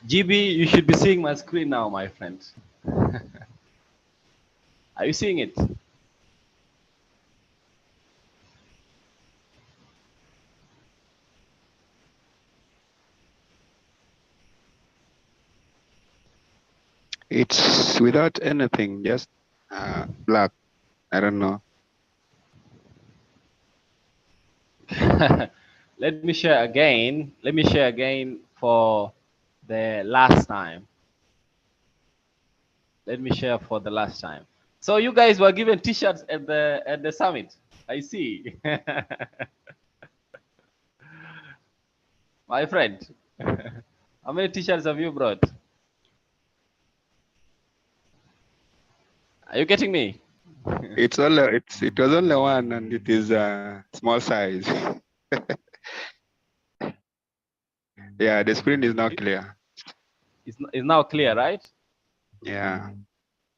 GB, you should be seeing my screen now, my friend. Are you seeing it? It's without anything, just black. I don't know. Let me share again. Let me share again for the last time. Let me share for the last time. So you guys were given T-shirts at the summit. I see, my friend. How many T-shirts have you brought? Are you getting me? It was only one, and it is a small size. Yeah, the screen is not clear. It's now clear, right? Yeah.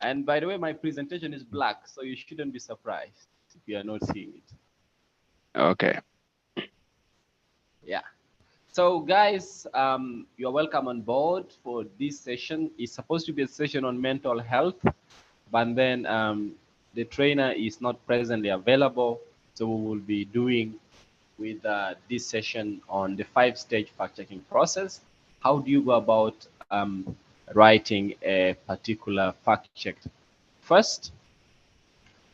And by the way, my presentation is black, so you shouldn't be surprised if you are not seeing it. Okay. Yeah. So, guys, you're welcome on board for this session. It's supposed to be a session on mental health, but then the trainer is not presently available. So, we will be doing with this session on the 5-stage fact-checking process. How do you go about writing a particular fact check? First,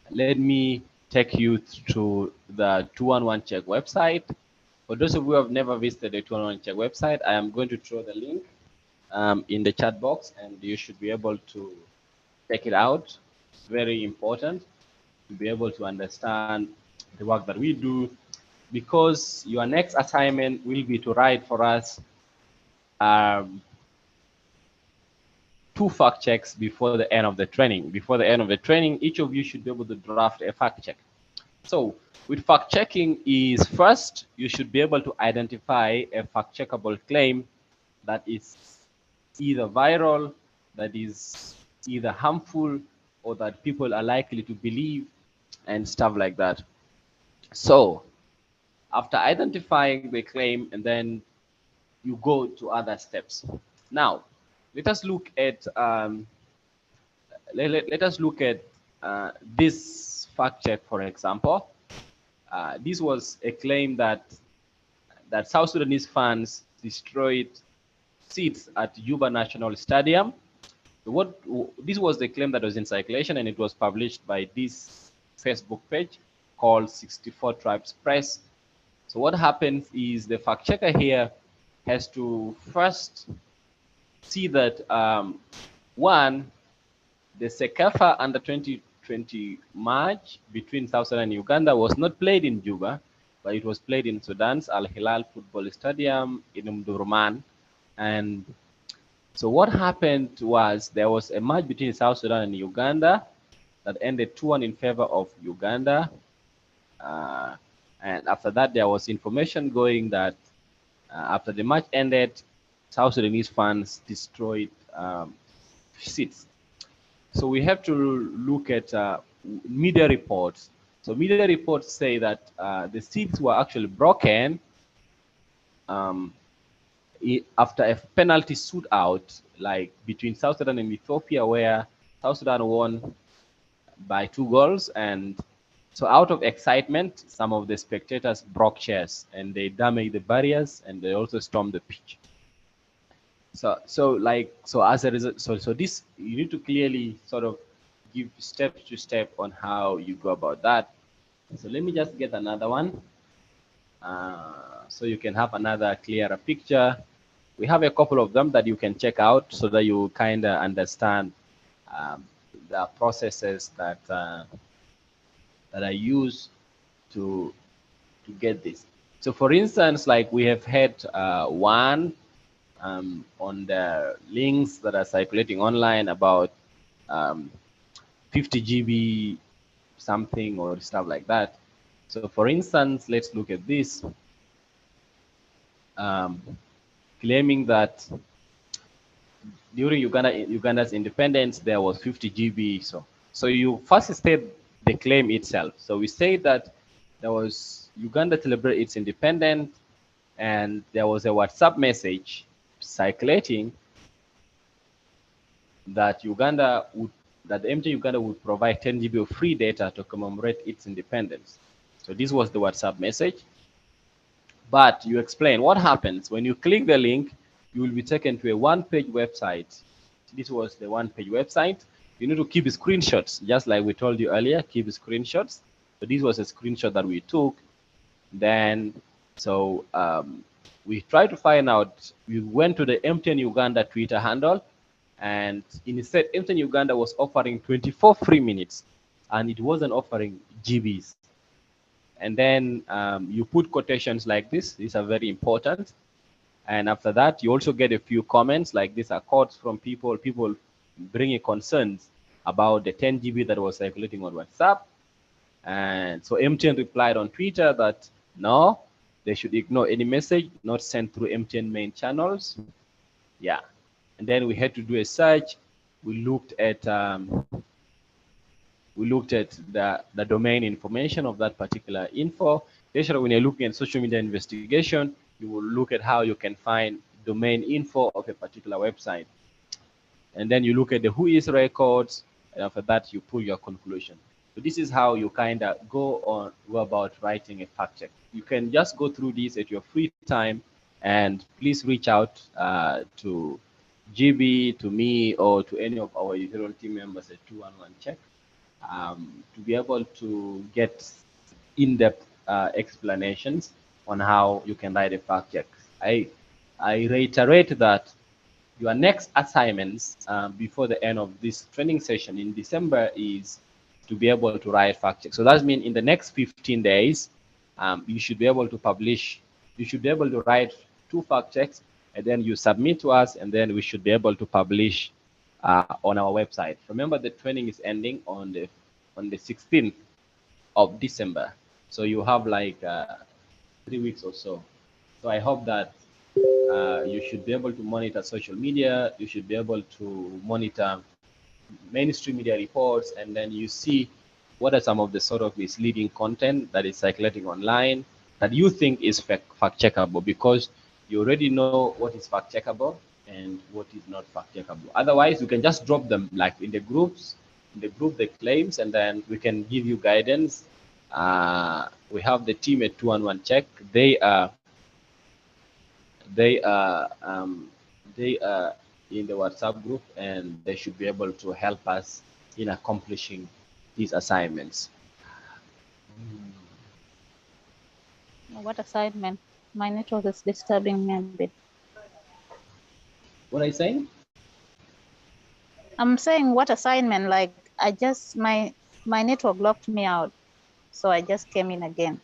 let me take you to the 211 Check website. For those of you who have never visited the 211 Check website, I am going to throw the link in the chat box, and you should be able to check it out. It's very important to be able to understand the work that we do, because your next assignment will be to write for us um, 2 fact checks before the end of the training. Before the end of the training, each of you should be able to draft a fact check. So with fact checking is, first, you should be able to identify a fact checkable claim that is either viral, that is either harmful, or that people are likely to believe, and stuff like that. So after identifying the claim, and then you go to other steps. Now, let us look at let us look at this fact check, for example. This was a claim that South Sudanese fans destroyed seats at Juba National Stadium. What this was the claim that was in circulation, and it was published by this Facebook page called 64 Tribes Press. So what happens is the fact checker here has to first see that one, the Sekafa under 2020 match between South Sudan and Uganda was not played in Juba, but it was played in Sudan's Al Hilal Football Stadium in Umdurman. And so what happened was there was a match between South Sudan and Uganda that ended 2-1 in favor of Uganda. Uh, and after that, there was information going that after the match ended, South Sudanese fans destroyed seats. So we have to look at media reports. So media reports say that the seats were actually broken um, after a penalty shootout, like between South Sudan and Ethiopia, where South Sudan won by 2 goals. And so out of excitement, some of the spectators broke chairs and they damaged the barriers, and they also stormed the pitch. So as a result, so this, you need to clearly sort of give step to step on how you go about that. So let me just get another one, so you can have another clearer picture. We have a couple of them that you can check out so that you kind of understand um, the processes that I use to get this. So for instance, like we have had one on the links that are circulating online about um, 50 GB something or stuff like that. So for instance, let's look at this, um, claiming that during Uganda's independence, there was 50 GB. So you first state the claim itself. So we say that there was Uganda celebrate its independence, and there was a WhatsApp message circulating that the MTN Uganda would provide 10 GB of free data to commemorate its independence. So this was the WhatsApp message. But you explain what happens when you click the link, you will be taken to a one-page website. This was the one-page website. You need to keep screenshots, just like we told you earlier, keep screenshots. So this was a screenshot that we took. Then, so we tried to find out, we went to the MTN Uganda Twitter handle, and instead, MTN Uganda was offering 24 free minutes, and it wasn't offering GBs. And then you put quotations like this. These are very important. And after that, you also get a few comments, like these are quotes from people bringing concerns about the 10 GB that was circulating on WhatsApp. And so MTN replied on Twitter that no, they should ignore any message not sent through MTN main channels. Yeah. And then we had to do a search. We looked at the domain information of that particular info. Later, when you're looking at social media investigation, you will look at how you can find domain info of a particular website. And then you look at the who is records, and after that, you pull your conclusion. So this is how you kind of go about writing a fact check. You can just go through this at your free time, and please reach out to GB, to me, or to any of our Ethereum team members at 211 Check to be able to get in-depth explanations on how you can write a fact check. I reiterate that your next assignments before the end of this training session in December is to be able to write fact check. So that means in the next 15 days, you should be able to publish, you should be able to write 2 fact checks, and then you submit to us, and then we should be able to publish on our website. Remember, the training is ending on the 16th of December. So you have like 3 weeks or so. So I hope that you should be able to monitor social media. You should be able to monitor mainstream media reports, and then you see what are some of the sort of misleading content that is circulating online that you think is fact checkable, because you already know what is fact checkable and what is not fact checkable. Otherwise, you can just drop them like in the groups, the claims, and then we can give you guidance. We have the team at 211 Check. They are in the WhatsApp group, and they should be able to help us in accomplishing these assignments. What assignment? My network is disturbing me a bit. What are you saying? I'm saying what assignment? Like my network locked me out, so I just came in again.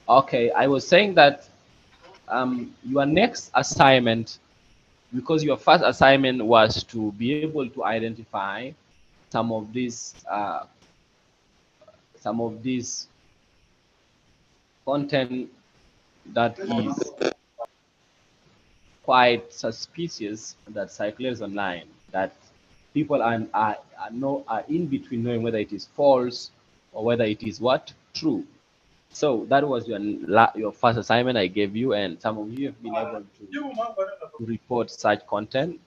Okay, I was saying that your next assignment, because your first assignment was to be able to identify some of these content that is quite suspicious that circulates online, that people are in between knowing whether it is false or whether it is what true. So that was your first assignment I gave you, and some of you have been able to report such content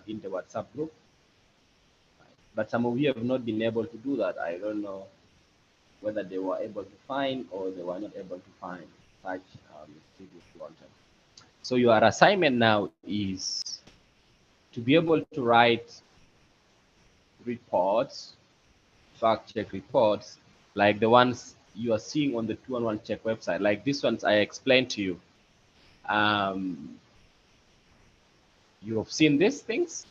in the WhatsApp group, but some of you have not been able to do that. I don't know whether they were able to find or they were not able to find such misleading content. So your assignment now is to be able to write reports, fact check reports, like the ones you are seeing on the 211 Check website, like these ones I explained to you. You have seen these things,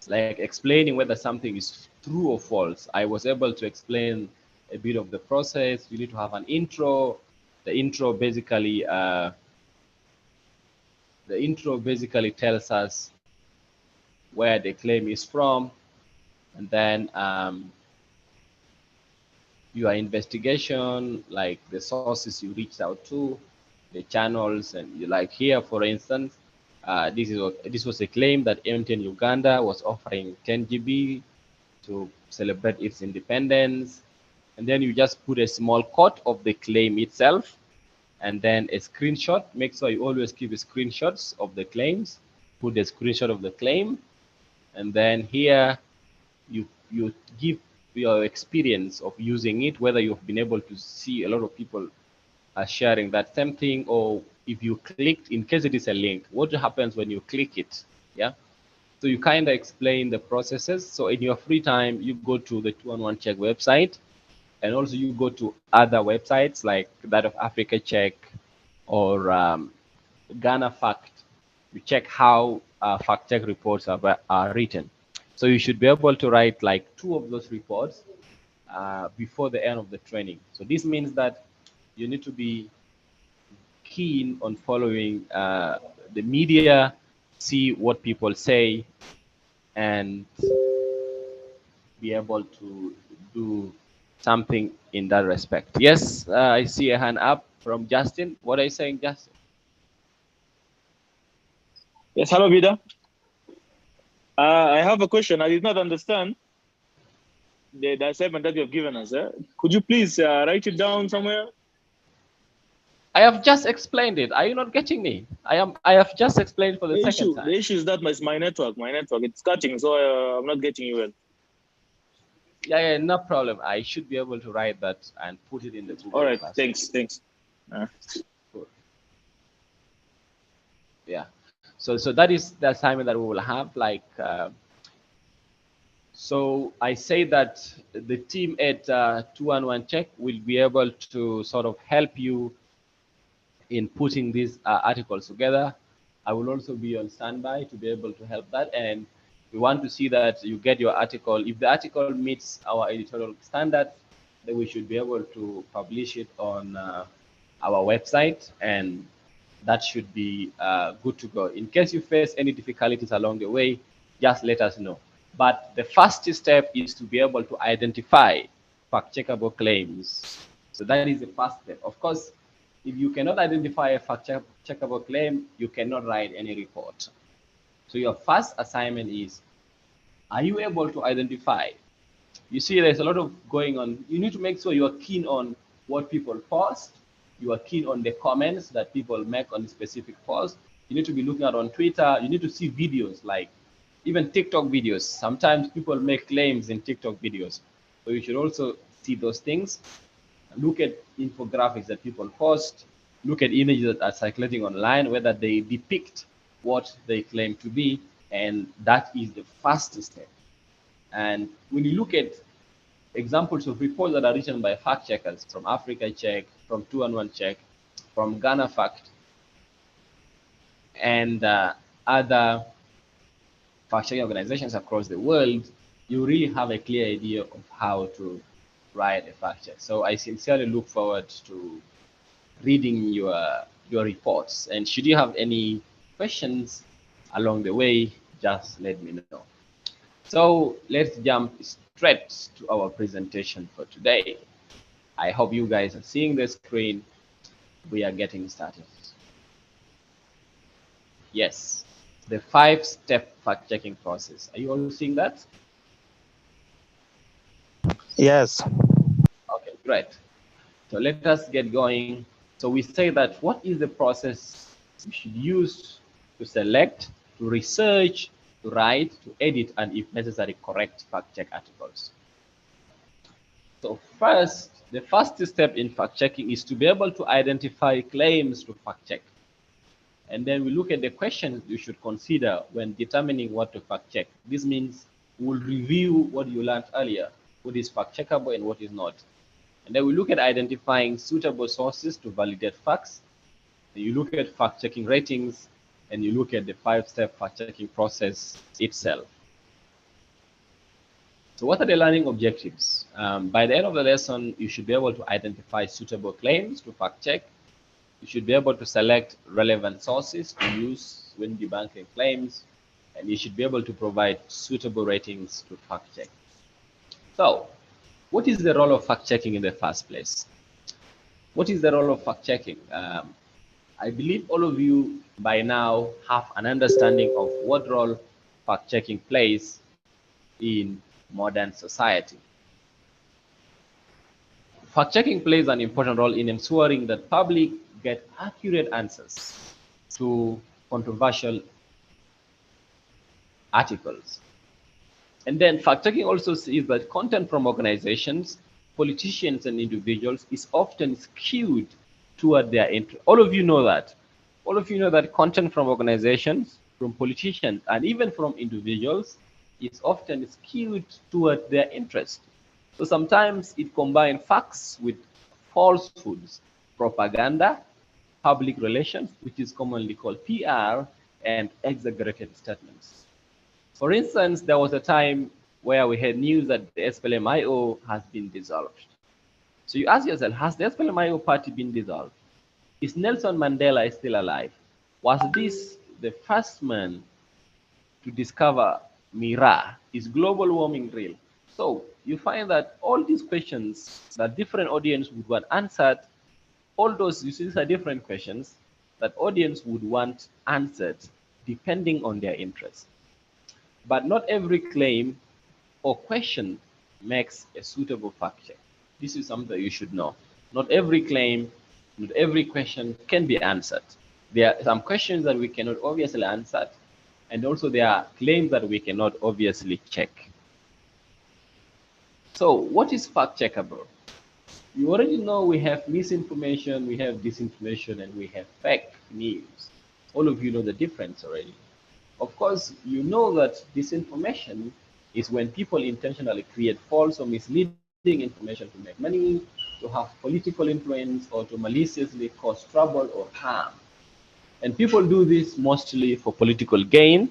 like explaining whether something is true or false. I was able to explain a bit of the process. You need to have an intro. The intro basically tells us where the claim is from, and then your investigation, like the sources you reached out to, the channels, and you like here, for instance, this was a claim that MTN Uganda was offering 10 GB to celebrate its independence, and then you just put a small quote of the claim itself, and then a screenshot. Make sure you always keep screenshots of the claims. Put the screenshot of the claim, And then here you give your experience of using it, whether you've been able to see a lot of people are sharing that same thing, or if you clicked, in case it is a link, what happens when you click it. Yeah, so you kind of explain the processes. So in your free time, you go to the 211 Check website, and also you go to other websites like that of Africa Check or Ghana Fact. You check how fact check reports are written. So you should be able to write like 2 of those reports before the end of the training. So this means that you need to be keen on following the media, see what people say, and be able to do something in that respect. Yes, I see a hand up from Justin. What are you saying, Justin? Yes, hello, Vida. I have a question. I did not understand the assignment that you have given us. Could you please write it down somewhere? I have just explained it. Are you not getting me? I have just explained for the second time. The issue is that my network, it's cutting, so I'm not getting you well. Yeah, no problem. I should be able to write that and put it in the Google. All right, Class. thanks. Cool. Yeah. So that is the assignment that we will have. Like, so I say that the team at 211 Check will be able to sort of help you in putting these articles together. I will also be on standby to be able to help that. And we want to see that you get your article. If the article meets our editorial standards, then we should be able to publish it on our website, and that should be good to go. In case you face any difficulties along the way, just let us know. But the first step is to be able to identify fact-checkable claims. So that is the first step. Of course, if you cannot identify a fact-checkable claim, you cannot write any report. So your first assignment is, are you able to identify? You see, there's a lot of going on. You need to make sure you are keen on what people post. You are keen on the comments that people make on the specific post. You need to be looking at on Twitter. You need to see videos, like even TikTok videos. Sometimes people make claims in TikTok videos. So you should also see those things. Look at infographics that people post. Look at images that are circulating online, whether they depict what they claim to be. And that is the first step. And when you look at examples of reports that are written by fact checkers from Africa Check, from 211 Check, from Ghana Fact, and other fact checking organizations across the world, you really have a clear idea of how to write a fact check. So I sincerely look forward to reading your reports. And should you have any questions along the way, just let me know. So let's jump straight to our presentation for today. I hope you guys are seeing the screen. We are getting started. Yes, the 5-step fact-checking process. Are you all seeing that? Yes. Okay, great. So let us get going. So we say that what is the process we should use to select, to research, to write, to edit, and if necessary, correct fact-check articles. So first, the first step in fact-checking is to be able to identify claims to fact-check. And then we look at the questions you should consider when determining what to fact-check. This means we'll review what you learned earlier, what is fact-checkable and what is not. And then we look at identifying suitable sources to validate facts. You look at fact-checking ratings, and you look at the 5-step fact-checking process itself. So what are the learning objectives? By the end of the lesson, you should be able to identify suitable claims to fact-check. You should be able to select relevant sources to use when debunking claims, and you should be able to provide suitable ratings to fact-check. So, what is the role of fact-checking in the first place? What is the role of fact-checking? I believe all of you by now have an understanding of what role fact-checking plays in modern society. Fact-checking plays an important role in ensuring that public get accurate answers to controversial articles. And then fact-checking also sees that content from organizations, politicians, and individuals is often skewed toward their interest. All of you know that. All of you know that content from organizations, from politicians, and even from individuals is often skewed toward their interest. So sometimes it combines facts with falsehoods, propaganda, public relations, which is commonly called PR, and exaggerated statements. For instance, there was a time where we had news that the SPLM-IO has been dissolved. So you ask yourself, has the SPLM-IO party been dissolved? Is Nelson Mandela still alive? Was this the first man to discover Mira? Is global warming real? So you find that all these questions that different audience would want answered, all those, you see, these are different questions that audience would want answered depending on their interest. But not every claim or question makes a suitable fact check. This is something that you should know. Not every claim, not every question can be answered. There are some questions that we cannot obviously answer, and also there are claims that we cannot obviously check. So what is fact checkable? You already know we have misinformation, we have disinformation, and we have fake news. All of you know the difference already. Of course, you know that disinformation is when people intentionally create false or misleading information to make money, to have political influence, or to maliciously cause trouble or harm. And people do this mostly for political gain,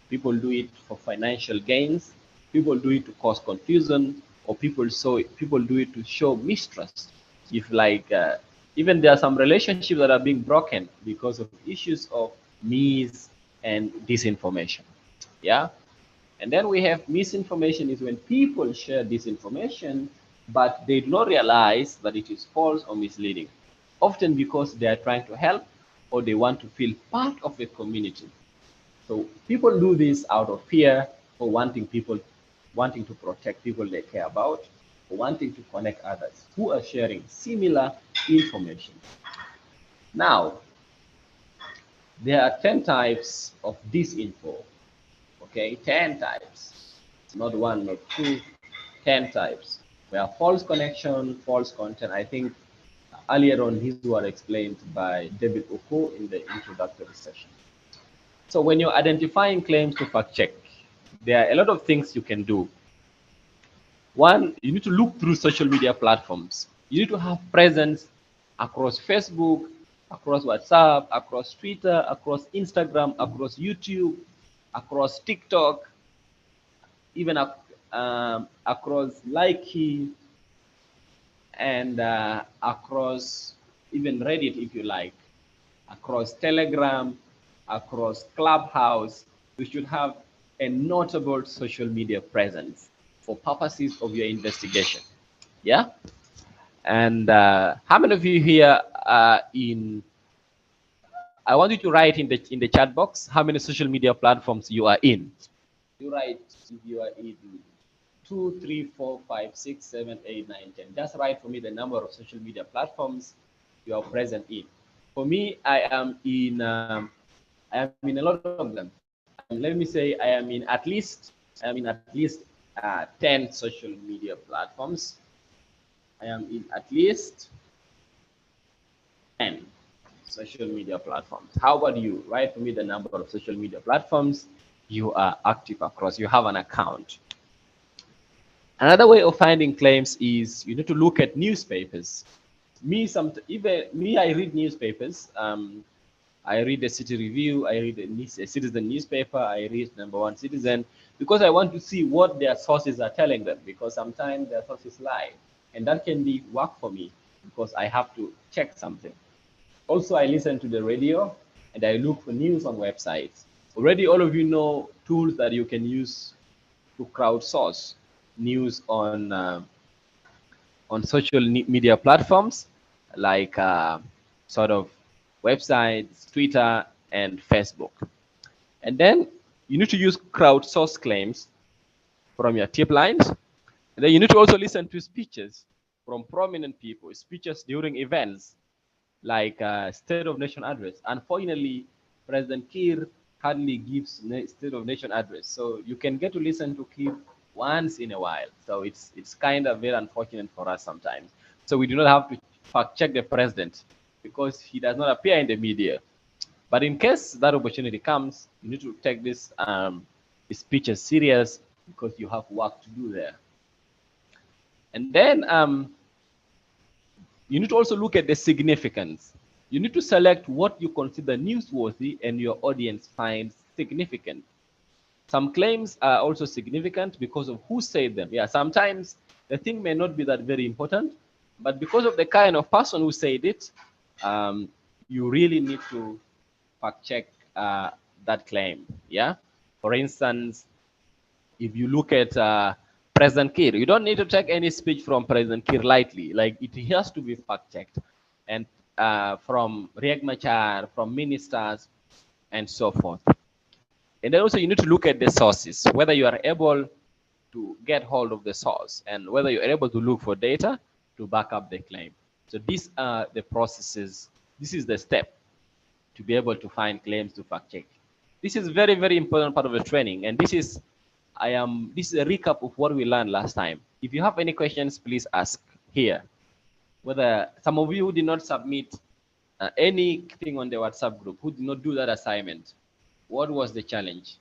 people do it for financial gains, people do it to cause confusion, or people do it to show mistrust. If like even there are some relationships that are being broken because of issues of mis and disinformation. Yeah. And then we have misinformation is when people share disinformation, but they do not realize that it is false or misleading, often because they are trying to help or they want to feel part of a community. So people do this out of fear, or wanting to protect people they care about, or wanting to connect others who are sharing similar information. Now, there are 10 types of disinfo. Okay, 10 types, not one, not two, 10 types. We have false connection, false content. I think earlier on these were explained by David Oko in the introductory session. So when you're identifying claims to fact check, there are a lot of things you can do. One, you need to look through social media platforms. You need to have presence across Facebook, across WhatsApp, across Twitter, across Instagram, across YouTube, across TikTok, even across Likey, and across even Reddit, if you like, across Telegram, across Clubhouse. You should have a notable social media presence for purposes of your investigation. Yeah. And how many of you here are in? I want you to write in the chat box how many social media platforms you are in. You write if you are in 2, 3, 4, 5, 6, 7, 8, 9, 10. Just write for me the number of social media platforms you are present in. For me, I am in a lot of them. Let me say I am in at least 10 social media platforms. I am in at least 10 social media platforms. How about you? Write for me the number of social media platforms you are active across. You have an account. Another way of finding claims is you need to look at newspapers. I read newspapers. I read the City Review, I read a Citizen newspaper, I read Number One Citizen, because I want to see what their sources are telling them, because sometimes their sources lie. And that can be work for me, because I have to check something. Also, I listen to the radio, and I look for news on websites. Already, all of you know tools that you can use to crowdsource news on social media platforms like sort of websites, Twitter, and Facebook. And then you need to use crowdsource claims from your tip lines. And then you need to also listen to speeches from prominent people, speeches during events like State of Nation address. Unfortunately, President Kiir hardly gives State of Nation address. So you can get to listen to Kiir once in a while. So it's kind of very unfortunate for us sometimes. So we do not have to fact check the president because he does not appear in the media. But in case that opportunity comes, you need to take this speeches serious because you have work to do there. And then you need to also look at the significance. You need to select what you consider newsworthy and your audience finds significant. Some claims are also significant because of who said them. Yeah, sometimes the thing may not be that very important, but because of the kind of person who said it, you really need to fact check that claim. Yeah. For instance, if you look at President Kiir, you don't need to take any speech from President Kiir lightly. Like it has to be fact checked, and from Riek Machar, from ministers, and so forth. And then also you need to look at the sources, whether you are able to get hold of the source and whether you're able to look for data to back up the claim. So these are the processes. This is the step to be able to find claims to fact check. This is very, very important part of the training. And this is this is a recap of what we learned last time. If you have any questions, please ask here. Whether some of you who did not submit anything on the WhatsApp group, who did not do that assignment, what was the challenge?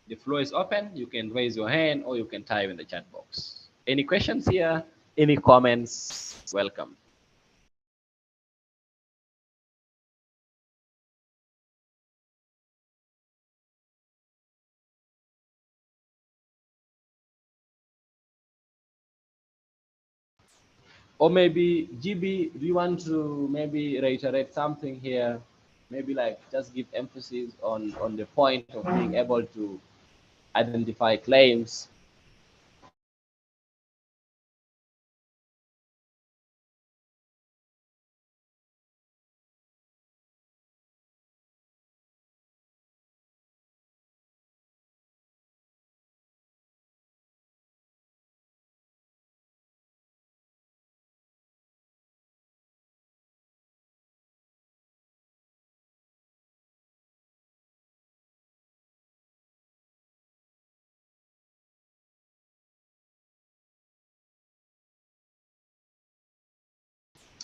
The floor is open. You can raise your hand or you can type in the chat box. Any questions here? Any comments? Welcome. Or maybe GB, do you want to maybe reiterate something here? Maybe like just give emphasis on the point of being able to identify claims.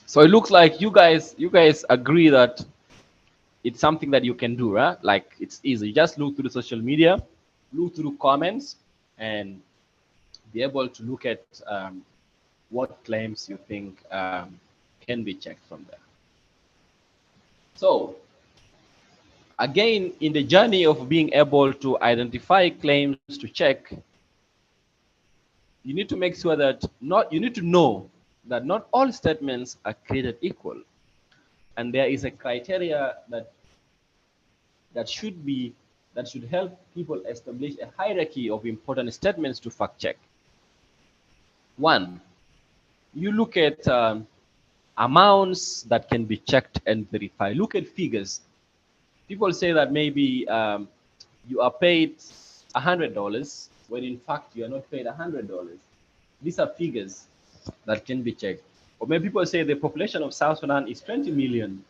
So it looks like you guys agree that it's something that you can do, right? Like it's easy. Just look through the social media, look through comments, and be able to look at what claims you think can be checked from there. So again, in the journey of being able to identify claims to check, you need to make sure that you need to know that not all statements are created equal. And there is a criteria that should help people establish a hierarchy of important statements to fact check. One, you look at amounts that can be checked and verified. Look at figures. People say that maybe you are paid $100 when in fact you are not paid $100. These are figures that can be checked. Or maybe people say the population of South Sudan is 20 million.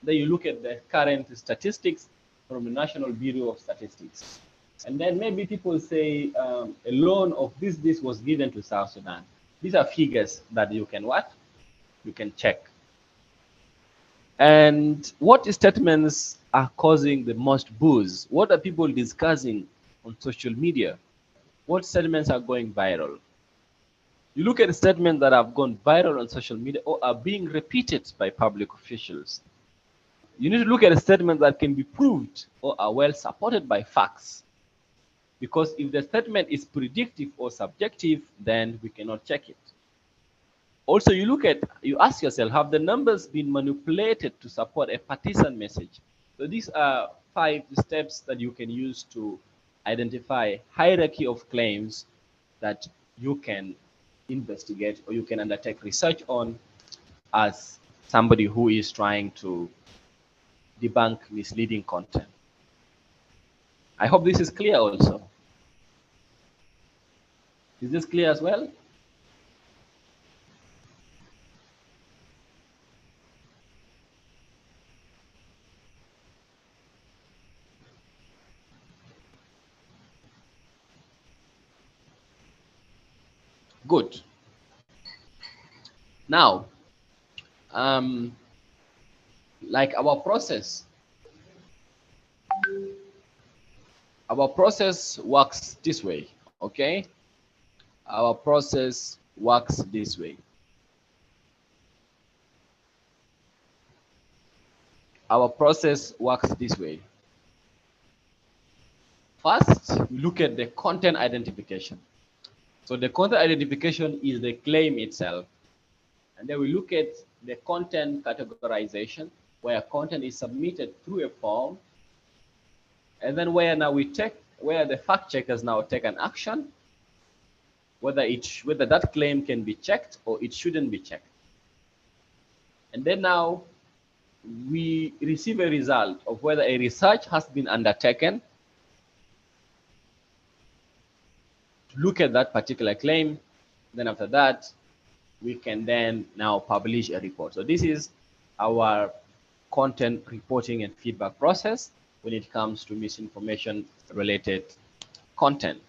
Then you look at the current statistics from the National Bureau of Statistics. And then maybe people say a loan of this was given to South Sudan. These are figures that you can what? You can check. And what statements are causing the most buzz? What are people discussing on social media? What statements are going viral? You look at statements that have gone viral on social media or are being repeated by public officials. You need to look at a statement that can be proved or are well supported by facts. Because if the statement is predictive or subjective, then we cannot check it. Also, you ask yourself, have the numbers been manipulated to support a partisan message? So these are 5 steps that you can use to identify hierarchy of claims that you can investigate or you can undertake research on as somebody who is trying to debunk misleading content. I hope this is clear also. Is this clear as well? Good. Now, like our process works this way, okay? Our process works this way. Our process works this way. First, we look at the content identification. So the content identification is the claim itself. And then we look at the content categorization, where content is submitted through a form. And then where the fact checkers now take an action, whether that claim can be checked or it shouldn't be checked. And then now we receive a result of whether a research has been undertaken to look at that particular claim. Then after that, we can then now publish a report. So this is our content reporting and feedback process when it comes to misinformation related content.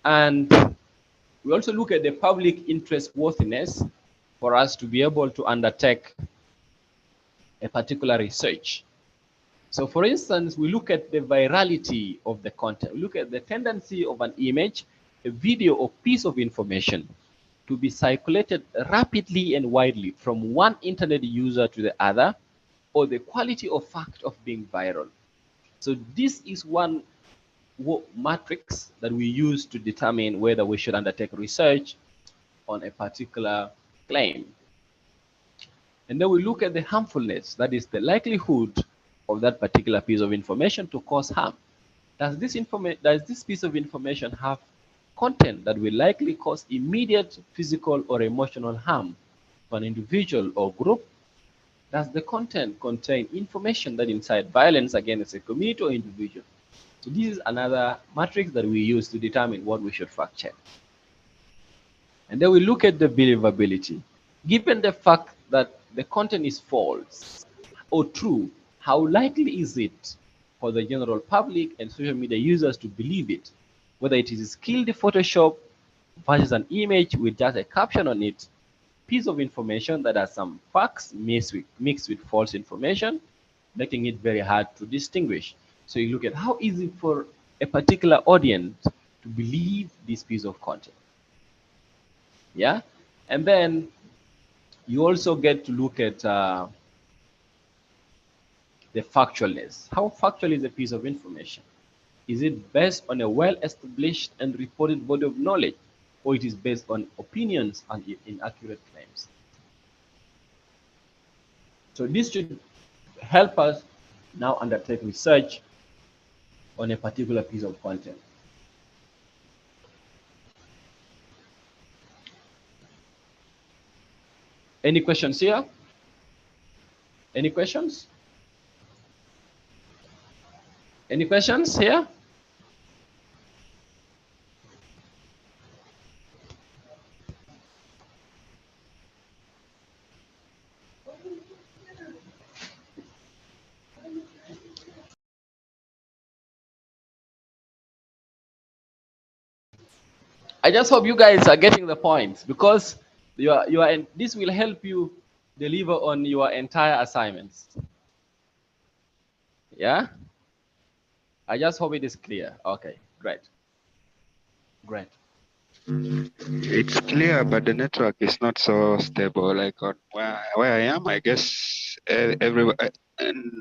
And we also look at the public interest worthiness for us to be able to undertake a particular research. So for instance, we look at the virality of the content. We look at the tendency of an image, a video, or piece of information to be circulated rapidly and widely from one internet user to the other, or the quality of fact of being viral. So this is one matrix that we use to determine whether we should undertake research on a particular claim. And then we look at the harmfulness, that is the likelihood of that particular piece of information to cause harm. Does this piece of information have content that will likely cause immediate physical or emotional harm to an individual or group? Does the content contain information that incite violence against a community or individual? So this is another matrix that we use to determine what we should fact check. And then we look at the believability. Given the fact that the content is false or true, how likely is it for the general public and social media users to believe it? Whether it is skilled Photoshop versus an image with just a caption on it, piece of information that has some facts mixed with false information, making it very hard to distinguish. So you look at how easy for a particular audience to believe this piece of content. Yeah, and then you also get to look at the factualness. How factual is a piece of information? Is it based on a well-established and reported body of knowledge, or it is based on opinions and inaccurate claims? So this should help us now undertake research on a particular piece of content. Any questions here? Any questions? Any questions here? I just hope you guys are getting the point, because this will help you deliver on your entire assignments. Yeah? I just hope it is clear. Okay, great. Great. It's clear, but the network is not so stable. Like on where I am, I guess and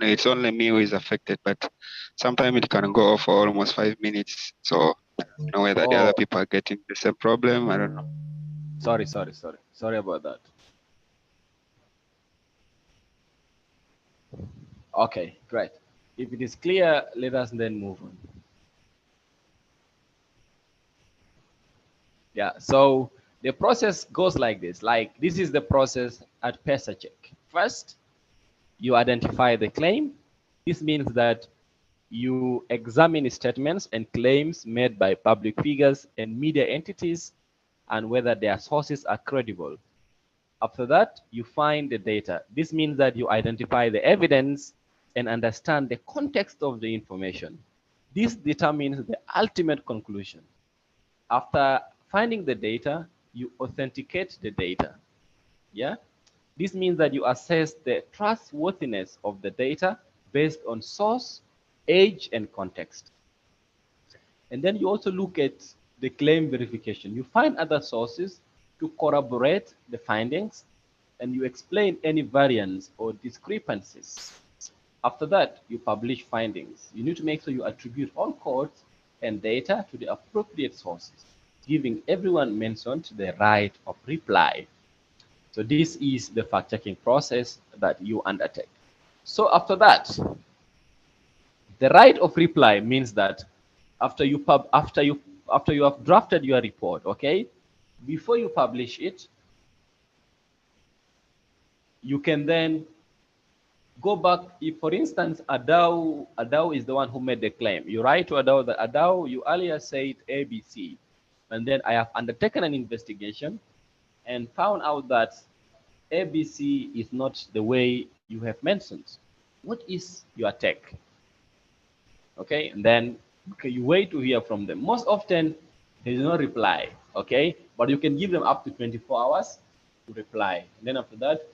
it's only me who is affected, but sometimes it can go off for almost 5 minutes. So I don't know whether the other people are getting the same problem. I don't know. Sorry about that. Okay, great. If it is clear, let us then move on. Yeah, so the process goes like this. Like, this is the process at PesaCheck. First, you identify the claim. This means that you examine statements and claims made by public figures and media entities and whether their sources are credible. After that, you find the data. This means that you identify the evidence and understand the context of the information. This determines the ultimate conclusion. After finding the data, you authenticate the data. Yeah? This means that you assess the trustworthiness of the data based on source, age, and context. And then you also look at the claim verification. You find other sources to corroborate the findings, and you explain any variance or discrepancies. After that, you publish findings. You need to make sure you attribute all codes and data to the appropriate sources, giving everyone mentioned the right of reply. So this is the fact-checking process that you undertake. So after that, the right of reply means that after you have drafted your report, okay, before you publish it, you can then go back. If, for instance, Adao is the one who made the claim, you write to Adao that Adao, you earlier said ABC, and then I have undertaken an investigation and found out that ABC is not the way you have mentioned. What is your take? Okay, and then okay, you wait to hear from them. Most often, there is no reply. Okay, but you can give them up to 24 hours to reply. And then after that,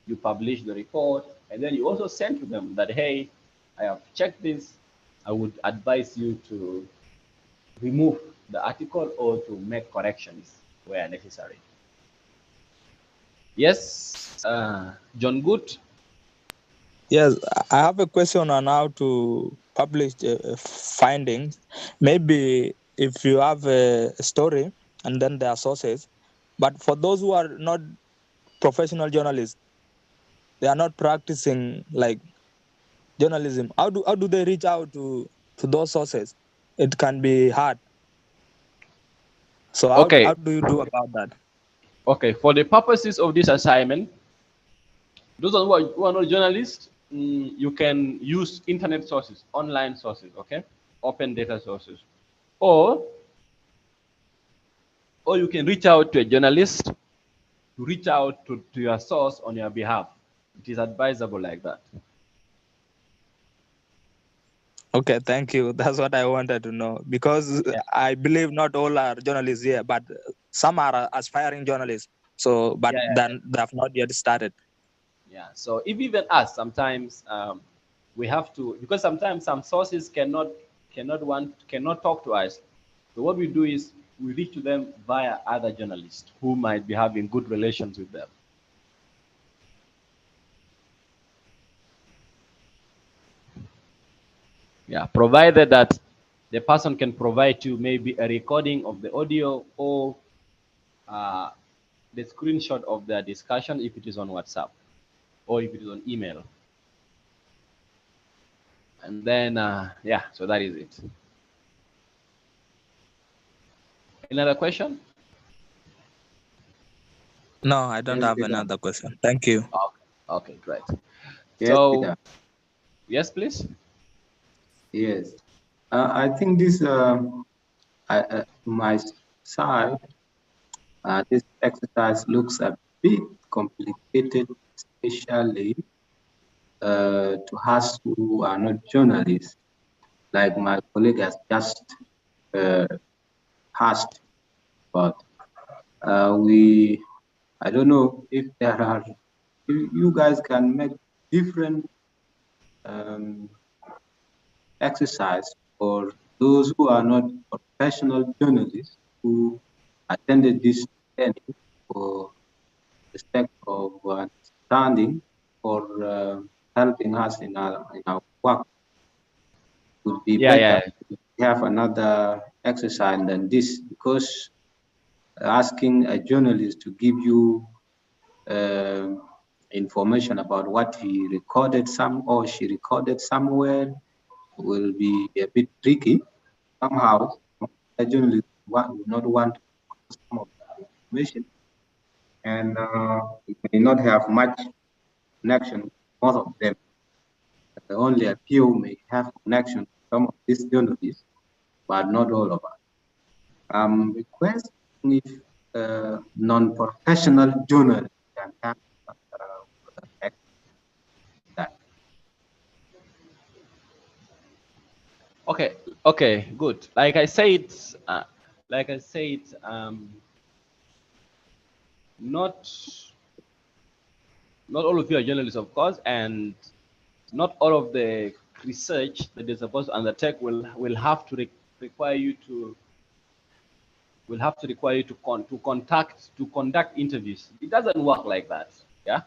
you publish the report, and then you also send to them that, hey, I have checked this. I would advise you to remove the article or to make corrections where necessary. Yes, John Good. Yes, I have a question on how to publish findings. Maybe if you have a story and then there are sources, but for those who are not professional journalists, they are not practicing like journalism. How do they reach out to those sources? It can be hard. So how Okay, do you do about that? okay. For the purposes of this assignment, those who are not journalists, you can use internet sources, online sources, okay, open data sources, or you can reach out to a journalist to reach out to your source on your behalf. It is advisable like that. Okay, thank you. That's what I wanted to know because Yeah, I believe not all are journalists here, but some are aspiring journalists. So, but yeah, yeah. then they have not yet started. Yeah. So if even us, sometimes we have to, because sometimes some sources cannot talk to us. So what we do is we reach to them via other journalists who might be having good relations with them. Yeah, provided that the person can provide you maybe a recording of the audio or uh, the screenshot of the discussion if it is on WhatsApp or if it is on email. And then, yeah, so that is it. Any other question? No, I don't Yes, have Peter. another question. Thank you. Okay, okay, great. Yes, So, Peter. yes, please. Yes. I think this, my side, this exercise looks a bit complicated, especially to us who are not journalists, like my colleague has just uh, asked about. I don't know if you guys can make different um, exercise for those who are not professional journalists who attended this training for the sake of understanding or helping us in our work. Would be Yeah, better yeah, if we have another exercise than this, because asking a journalist to give you um information about what he recorded or she recorded somewhere will be a bit tricky. Somehow, a journalist would not want to post some of the information, and it may not have much connection with most of them. Only a few may have connection to some of these journalists, but not all of us. I'm requesting if non-professional journalists can have access to that. okay, okay, good. Like I said, like I said, not all of you are journalists, of course, and not all of the research that they're supposed to undertake will have to require you to to conduct interviews. It doesn't work like that. Yeah,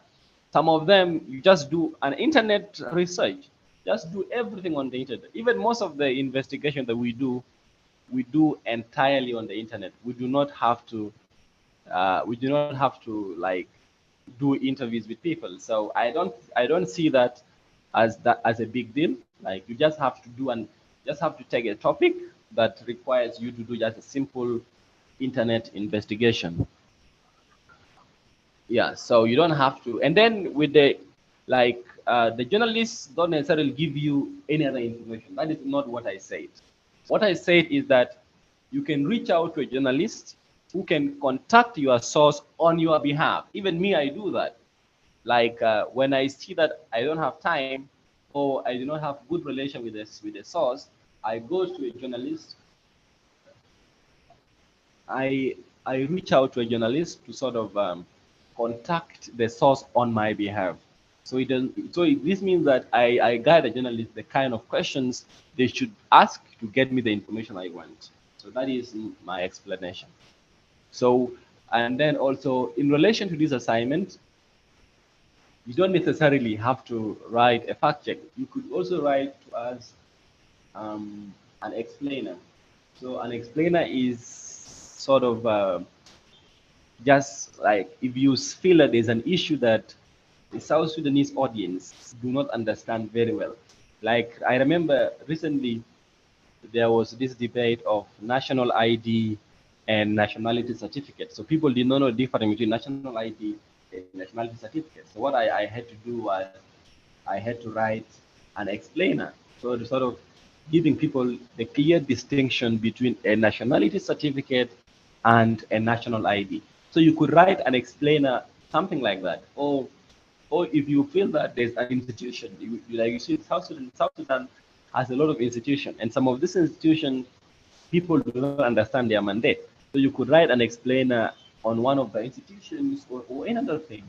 some of them you just do an internet research, just do everything on the internet. Even most of the investigation that we do entirely on the internet. We do not have to like do interviews with people. So I don't see that as a big deal. Like you just have to take a topic that requires you to do just a simple internet investigation. Yeah, so you don't have to. And then with the journalists don't necessarily give you any other information. That is not what I said. What I said is that you can reach out to a journalist who can contact your source on your behalf. Even me, I do that. Like when I see that I don't have time or I do not have good relation with the source, I go to a journalist. I reach out to a journalist to sort of contact the source on my behalf. So this means that I guide the journalist the kind of questions they should ask to get me the information I want. So that is my explanation. So, and then also in relation to this assignment, you don't necessarily have to write a fact check. You could also write to us an explainer. So an explainer is sort of just like if you feel that there's an issue that the South Sudanese audience do not understand very well. Like I remember recently there was this debate of national ID and nationality certificate. So people did not know the difference between national ID and nationality certificate. So what I had to do was I had to write an explainer. So to sort of giving people the clear distinction between a nationality certificate and a national ID. So you could write an explainer, something like that. Or if you feel that there's an institution, like you see, South Sudan has a lot of institutions, and some of these institutions, people do not understand their mandate. So you could write an explainer on one of the institutions or another thing,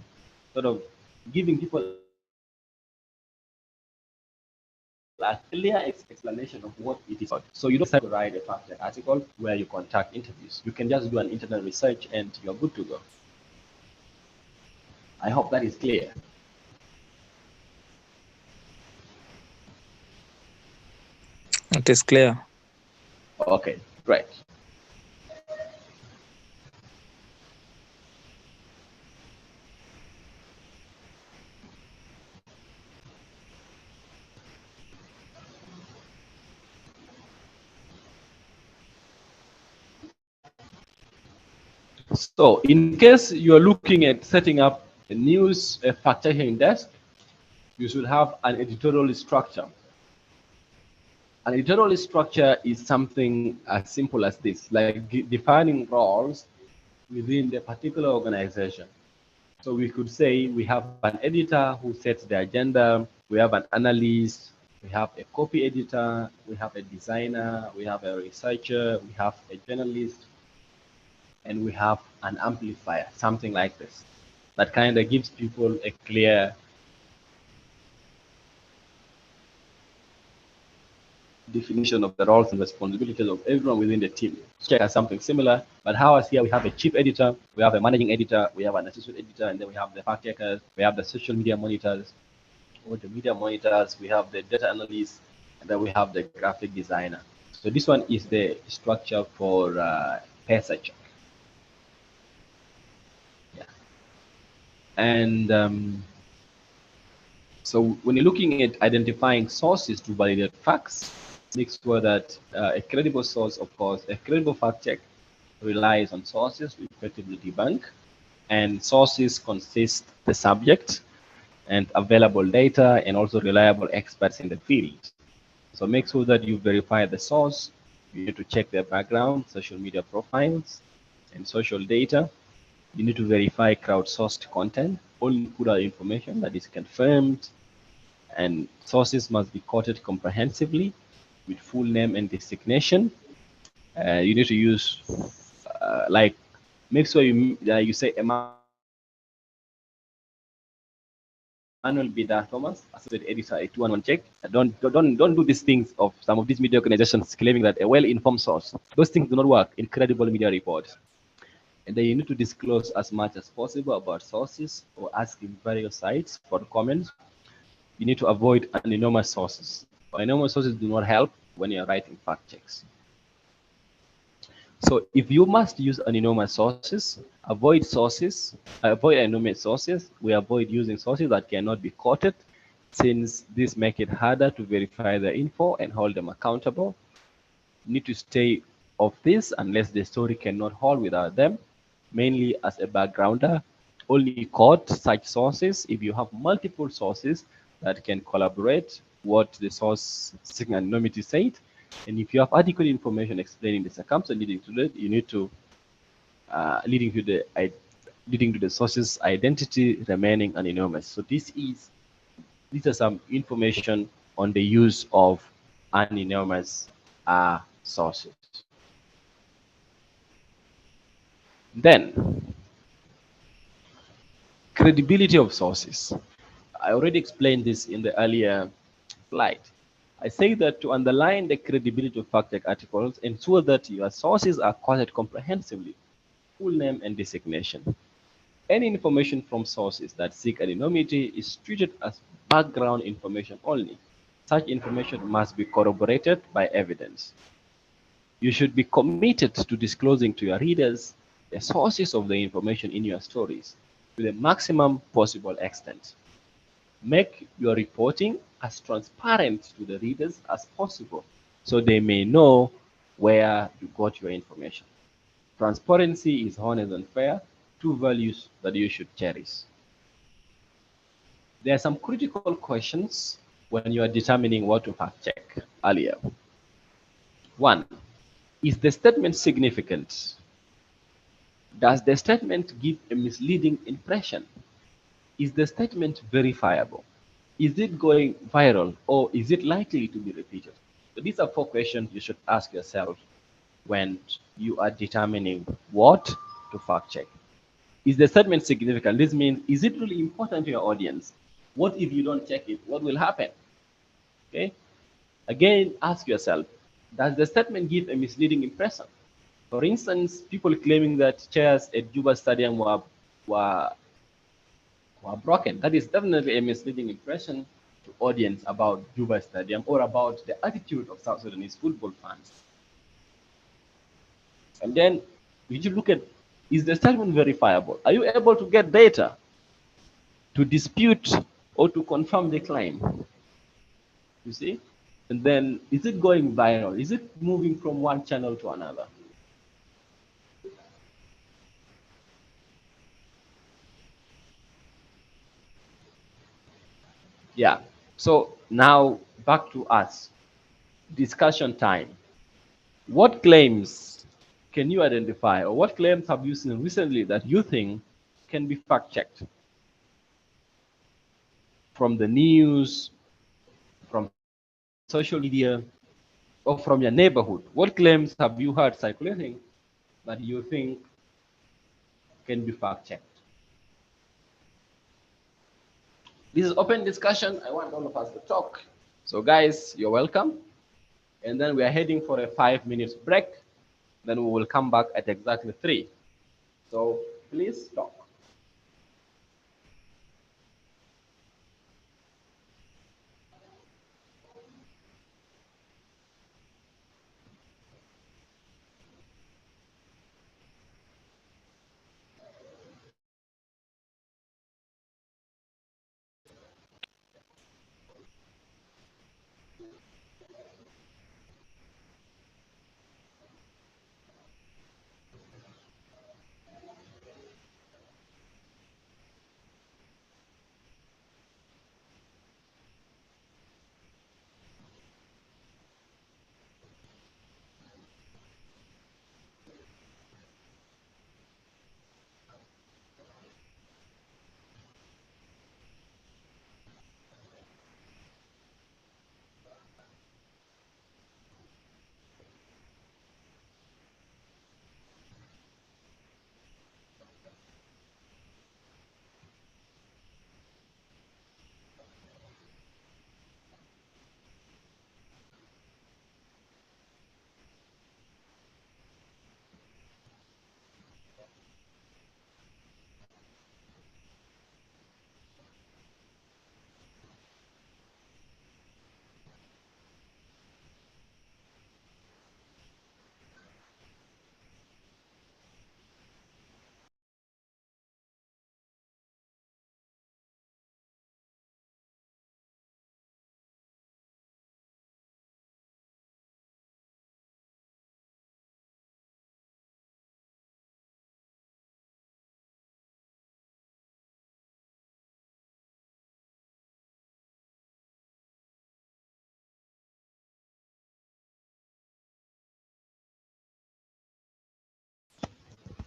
sort of giving people a clear explanation of what it is about. So you don't necessarily to write a fact article where you contact interviews. You can just do an internet research and you're good to go. I hope that is clear. It is clear. Okay, great. So in case you're looking at setting up a news fact-checking desk, you should have an editorial structure. An editorial structure is something as simple as this, like defining roles within the particular organization. So we could say we have an editor who sets the agenda, we have an analyst, we have a copy editor, we have a designer, we have a researcher, we have a journalist, and we have an amplifier, something like this. That kind of gives people a clear definition of the roles and responsibilities of everyone within the team. Check as something similar, but ours here we have a chief editor, we have a managing editor, we have an associate editor, and then we have the fact checkers, we have the social media monitors, or the media monitors, we have the data analysts, and then we have the graphic designer. So this one is the structure for PESA. Yeah. And so when you're looking at identifying sources to validate facts, make sure that a credible source, of course, a credible fact check relies on sources to effectively debunk, and sources consist the subject and available data and also reliable experts in the field. So make sure that you verify the source. You need to check their background, social media profiles, and social data. You need to verify crowdsourced content, only put out information that is confirmed, and sources must be quoted comprehensively with full name and designation. You need to use like make sure you say Emmanuel Bida Thomas, associate editor at 211 Check. Don't do these things of some of these media organizations claiming that a well-informed source. Those things do not work in credible media reports. And then you need to disclose as much as possible about sources or ask in various sites for comments. You need to avoid anonymous sources. Anonymous sources do not help when you're writing fact checks. So if you must use anonymous sources, avoid anonymous sources. We avoid using sources that cannot be quoted, since this make it harder to verify the info and hold them accountable. You need to stay off this unless the story cannot hold without them. Mainly as a backgrounder, only quote such sources if you have multiple sources that can collaborate what the source seeking anonymity said. And if you have adequate information explaining the circumstance leading to that, you need to leading to the source's identity remaining anonymous. So these are some information on the use of anonymous sources. Then, credibility of sources. I already explained this in the earlier slide. I say that to underline the credibility of fact check articles, ensure that your sources are quoted comprehensively, full name and designation. Any information from sources that seek anonymity is treated as background information only. Such information must be corroborated by evidence. You should be committed to disclosing to your readers the sources of the information in your stories to the maximum possible extent. Make your reporting as transparent to the readers as possible so they may know where you got your information. Transparency is honest and fair, two values that you should cherish. There are some critical questions when you are determining what to fact check earlier. One, is the statement significant? Does the statement give a misleading impression? Is the statement verifiable? Is it going viral, or is it likely to be repeated? So these are four questions you should ask yourself when you are determining what to fact check. Is the statement significant? This means, is it really important to your audience? What if you don't check it? What will happen? Okay. Again, ask yourself, does the statement give a misleading impression? For instance, people claiming that chairs at Juba Stadium were broken. That is definitely a misleading impression to audience about Juba Stadium or about the attitude of South Sudanese football fans. And then you should look at, is the statement verifiable? Are you able to get data to dispute or to confirm the claim? You see? And then, is it going viral? Is it moving from one channel to another? Yeah. So now back to us. Discussion time. What claims can you identify, or what claims have you seen recently that you think can be fact checked? From the news, from social media, or from your neighborhood? What claims have you heard circulating that you think can be fact checked? This is open discussion. I want all of us to talk. So guys, you're welcome. And then we are heading for a 5 minutes break. Then we will come back at exactly 3. So please talk.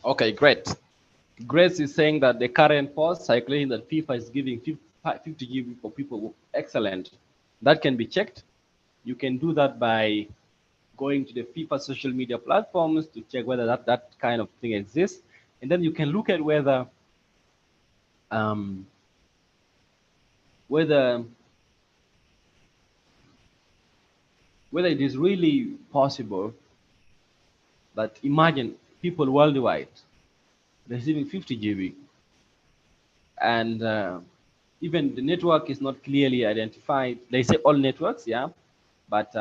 Okay, great. Grace is saying that the current post circulating that FIFA is giving 50 GB for people. Excellent. That can be checked. You can do that by going to the FIFA social media platforms to check whether that kind of thing exists. And then you can look at um, whether whether it is really possible that imagine people worldwide receiving 50 GB and even the network is not clearly identified. They say all networks, yeah, but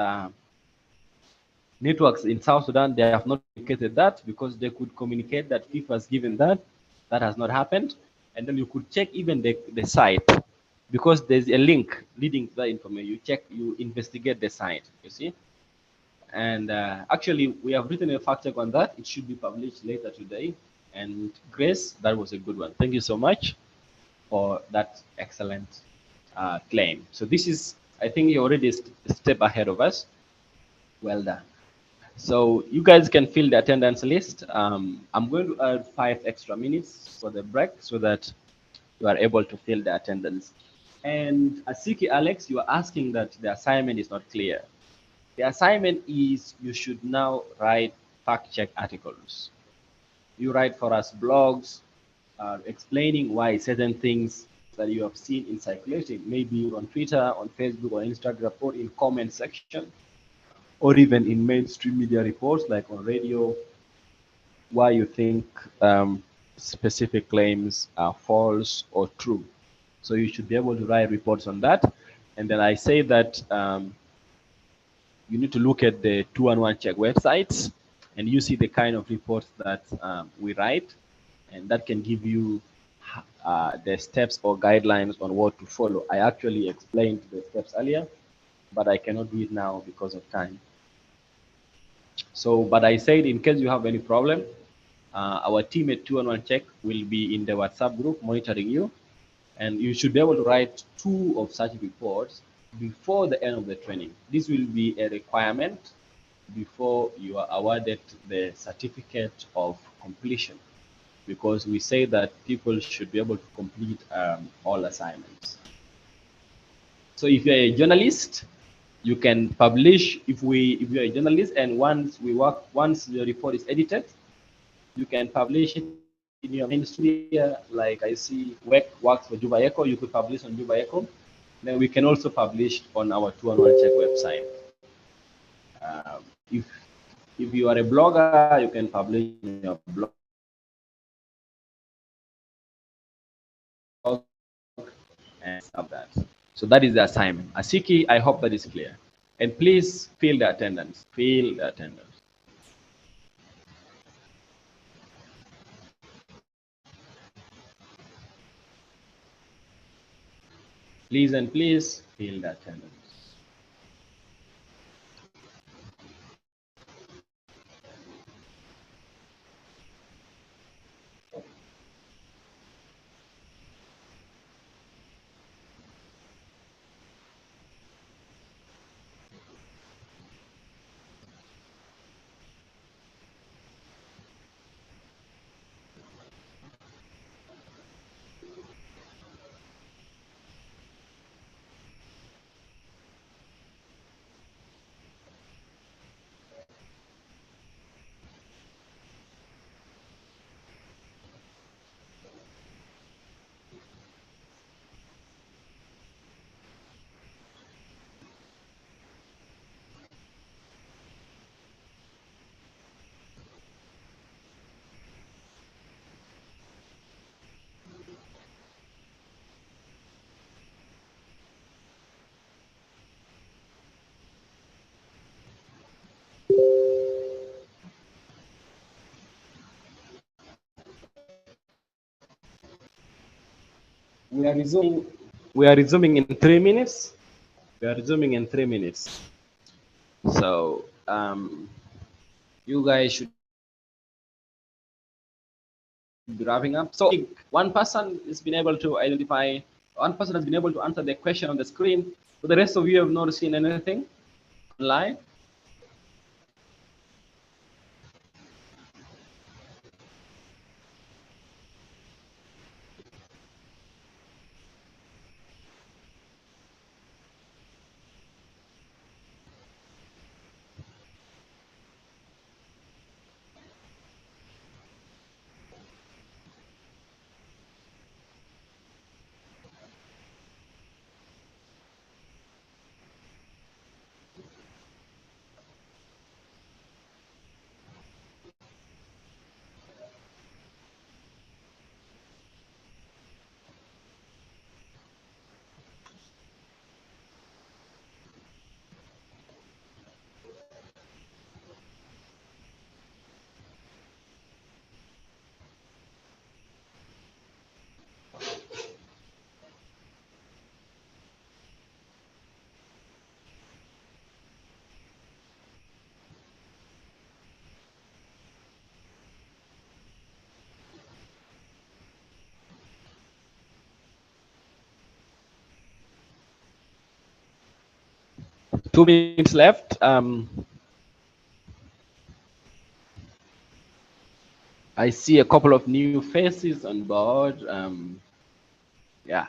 networks in South Sudan, they have not communicated that because they could communicate that FIFA has given that. That has not happened. And then you could check even the site because there's a link leading to that information. You check, you investigate the site, you see. And actually, we have written a fact check on that. It should be published later today. And Grace, that was a good one. Thank you so much for that excellent claim. So this is, I think you're already a step ahead of us. Well done. So you guys can fill the attendance list. I'm going to add 5 extra minutes for the break so that you are able to fill the attendance. And Asiki Alex, you are asking that the assignment is not clear. The assignment is you should now write fact check articles. You write for us blogs explaining why certain things that you have seen in circulating, maybe on Twitter, on Facebook, or Instagram, or in comment section, or even in mainstream media reports like on radio, why you think specific claims are false or true. So you should be able to write reports on that. And then I say that you need to look at the 211 Check websites and you see the kind of reports that we write, and that can give you the steps or guidelines on what to follow. I actually explained the steps earlier, but I cannot do it now because of time. So, but I said in case you have any problem, our team at 211 Check will be in the WhatsApp group monitoring you, and you should be able to write 2 of such reports before the end of the training. This will be a requirement before you are awarded the certificate of completion, because we say that people should be able to complete all assignments. So if you're a journalist, you can publish. If you're a journalist, and once the report is edited, you can publish it in your mainstream media. Like I see works for Juba Echo, you could publish on Juba Echo. Then we can also publish on our 211 Check website. If you are a blogger, you can publish on your blog and stuff that. So that is the assignment. Asiki, I hope that is clear. And please fill the attendance. Fill the attendance. Please and please fill the attendance. We are resuming. We are resuming in 3 minutes. We are resuming in 3 minutes. So you guys should be wrapping up. So one person has been able to identify. One person has been able to answer the question on the screen. So the rest of you have not seen anything online. 2 minutes left. I see a couple of new faces on board. Yeah,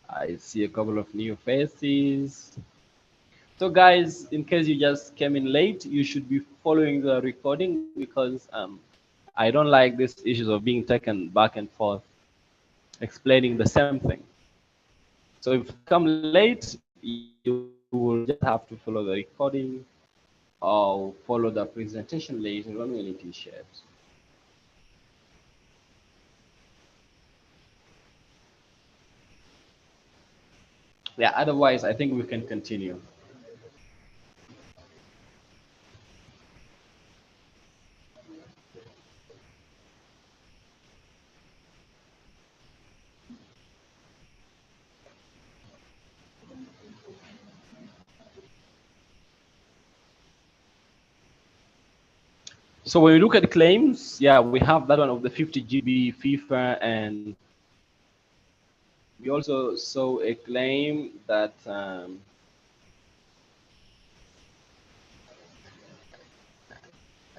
I see a couple of new faces. So guys, in case you just came in late, you should be following the recording because I don't like these issues of being taken back and forth, explaining the same thing. So if you come late, you will just have to follow the recording or follow the presentation later on when it is shared. Yeah, otherwise I think we can continue. So when we look at the claims, yeah, we have that one of the 50 GB FIFA, and we also saw a claim that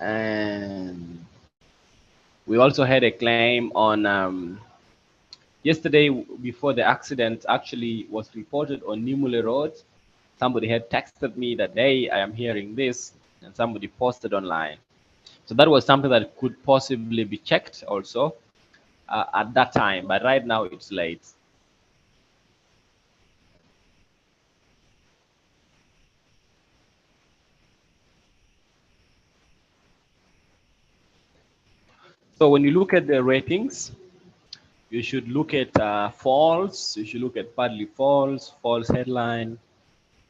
and we also had a claim on yesterday before the accident actually was reported on Nimule Road. Somebody had texted me that, hey, I am hearing this, and somebody posted online. So that was something that could possibly be checked also at that time, but right now it's late. So when you look at the ratings, you should look at false, you should look at partly false, false headline,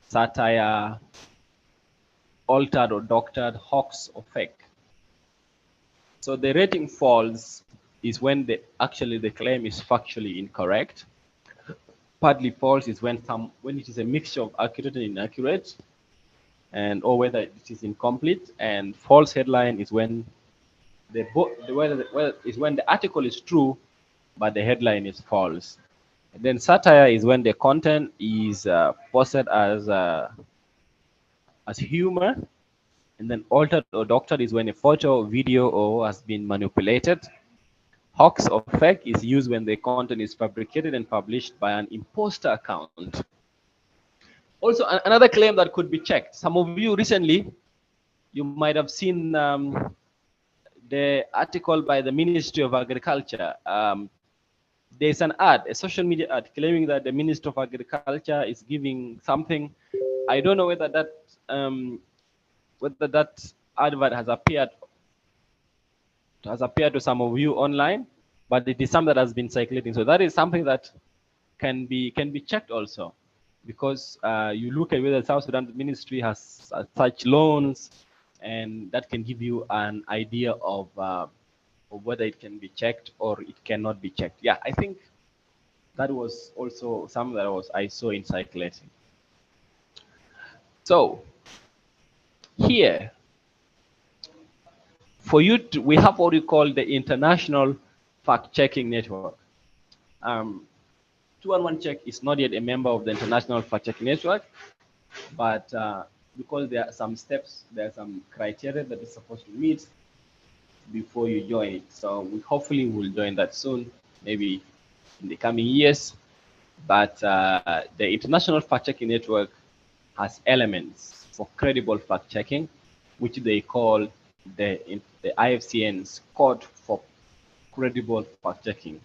satire, altered or doctored, hoax or fake. So the rating false is when actually the claim is factually incorrect. Partly false is when it is a mixture of accurate and inaccurate, and or whether it is incomplete. And false headline is when when the article is true, but the headline is false. And then satire is when the content is posted as humor, and then altered or doctored is when a photo, video, or has been manipulated. Hoax or fake is used when the content is fabricated and published by an imposter account. Also, another claim that could be checked. Some of you recently, you might have seen the article by the Ministry of Agriculture. There's an ad, a social media ad, claiming that the Minister of Agriculture is giving something. I don't know whether that advert has appeared to some of you online, but it is something that has been circulating. So that is something that can be checked also, because you look at whether the South Sudan Ministry has such loans, and that can give you an idea of whether it can be checked or it cannot be checked. Yeah, I think that was also something that I saw in circulating. So here, for you we have what we call the International Fact-Checking Network. 211 Check is not yet a member of the International Fact-Checking Network, but because there are some steps, there are some criteria that is supposed to meet before you join it. So we hopefully will join that soon, maybe in the coming years. But the International Fact-Checking Network has elements for credible fact-checking, which they call the IFCN's Code for Credible Fact-Checking.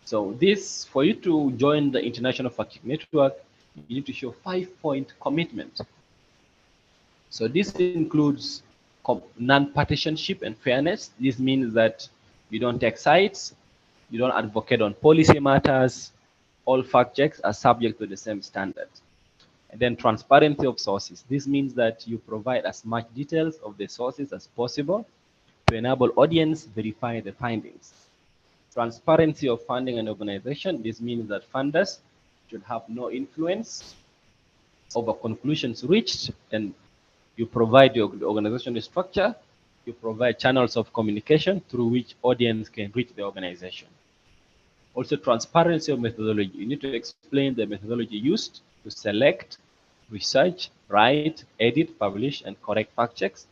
So this, for you to join the International Fact-Checking Network, you need to show 5-point commitment. So this includes non-partisanship and fairness. This means that you don't take sides, you don't advocate on policy matters. All fact checks are subject to the same standard. And then transparency of sources. This means that you provide as much details of the sources as possible to enable audience verify the findings. Transparency of funding and organization. This means that funders should have no influence over conclusions reached, and you provide the organizational structure, you provide channels of communication through which audience can reach the organization. Also, transparency of methodology. You need to explain the methodology used to select research, write, edit, publish, and correct fact checks.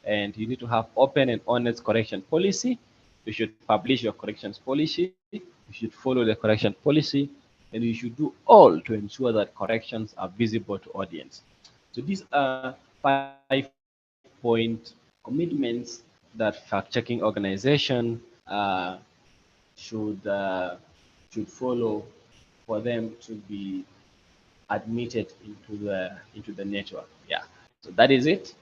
And you need to have open and honest correction policy. You should publish your corrections policy. You should follow the correction policy, and you should do all to ensure that corrections are visible to audience. So these are 5-point commitments that fact-checking organization should follow for them to be admitted into the network. Yeah. So that is it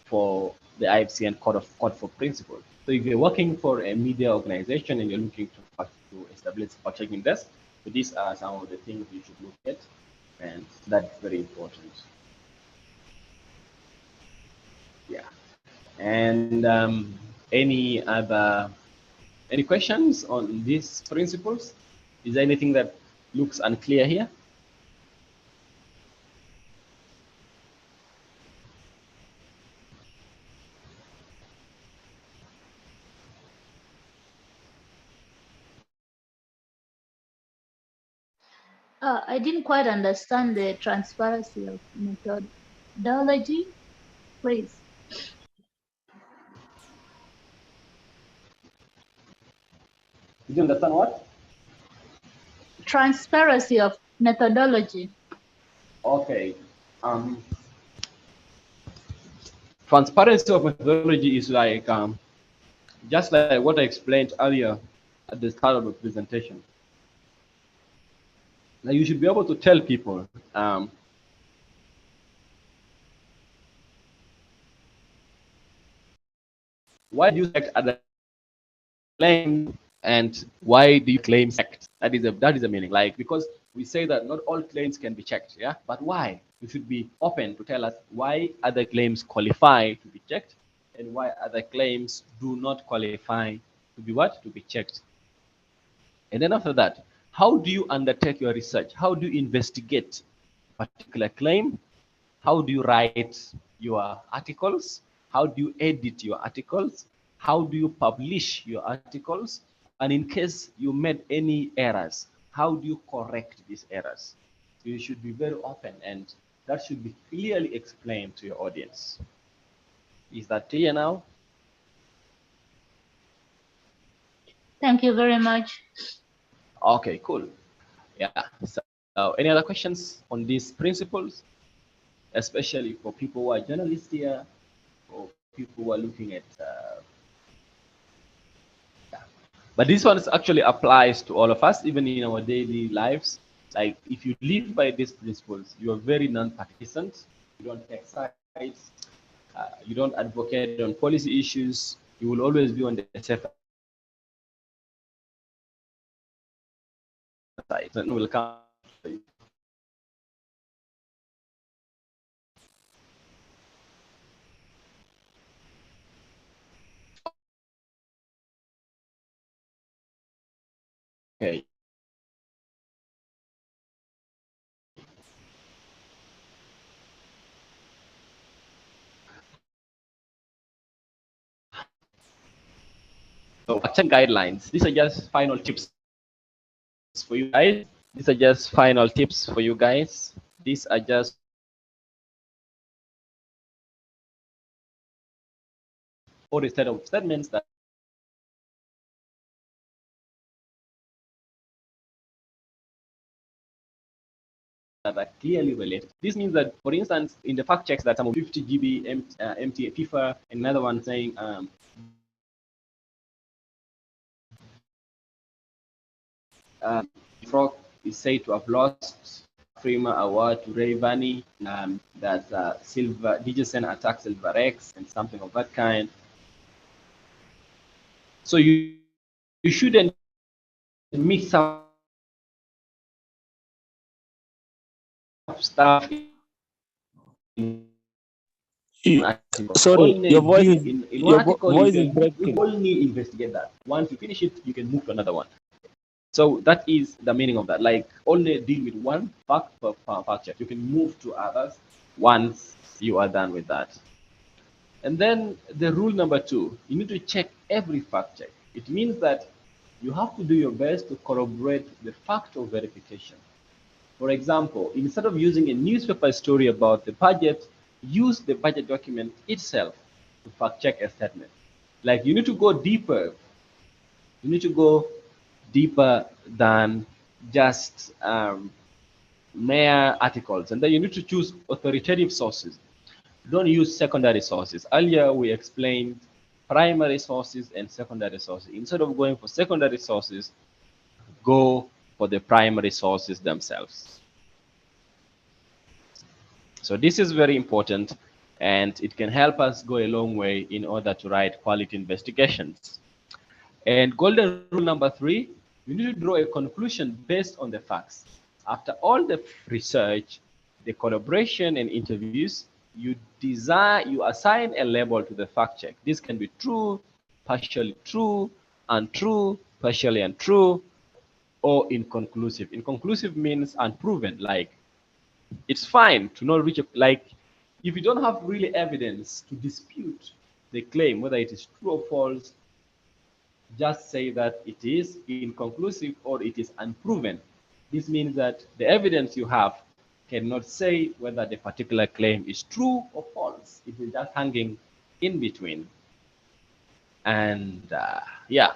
for the IFCN code for principle. So if you're working for a media organization and you're looking to establish fact checking desk, so these are some of the things you should look at, and that's very important. Yeah. And any questions on these principles? Is there anything that looks unclear here? I didn't quite understand the transparency of methodology, please. Did you understand what? Transparency of methodology. Okay. Transparency of methodology is like just like what I explained earlier at the start of the presentation. Now you should be able to tell people why do you select other claims and why do you claim checked? That is a meaning. Like, because we say that not all claims can be checked, yeah, but why? You should be open to tell us why other claims qualify to be checked and why other claims do not qualify to be what? To be checked. And then after that, how do you undertake your research? How do you investigate a particular claim? How do you write your articles? How do you edit your articles? How do you publish your articles? And in case you made any errors, how do you correct these errors? So you should be very open, and that should be clearly explained to your audience. Is that clear now? Thank you very much. Okay, cool. Yeah. So any other questions on these principles, especially for people who are journalists here, or people who are looking at but this one actually applies to all of us, even in our daily lives. Like, if you live by these principles, you are very non-partisan. You don't take sides. You don't advocate on policy issues. You will always be on the safer side. And will come. Okay. So action guidelines. These are just final tips for you guys. These are just final tips for you guys. These are just all the set of statements that are clearly related. This means that, for instance, in the fact checks that some of 50 GB MTA FIFA, another one saying Frog is said to have lost Prima Award to Ray Vani, that Silver Digicen attacked Silver X and something of that kind. So you shouldn't mix up stuff in Sorry, your voice is in one article, voice is breaking. you only investigate that. Once you finish it, you can move to another one. So that is the meaning of that. Like, only deal with one fact per fact check. You can move to others once you are done with that. And then the rule number 2, you need to check every fact check. It means that you have to do your best to corroborate the fact of verification. For example, instead of using a newspaper story about the budget, use the budget document itself to fact check a statement. Like you need to go deeper. You need to go deeper than just mere articles, and then you need to choose authoritative sources. Don't use secondary sources. Earlier we explained primary sources and secondary sources. Instead of going for secondary sources, go for the primary sources themselves. So this is very important, and it can help us go a long way in order to write quality investigations. And golden rule number 3, you need to draw a conclusion based on the facts. After all the research, the collaboration and interviews, you assign a label to the fact check. This can be true, partially true, untrue, partially untrue, or inconclusive. Inconclusive means unproven, like it's fine to not reach a, like if you don't have really evidence to dispute the claim, whether it is true or false, just say that it is inconclusive or it is unproven. This means that the evidence you have cannot say whether the particular claim is true or false. It is just hanging in between. And yeah,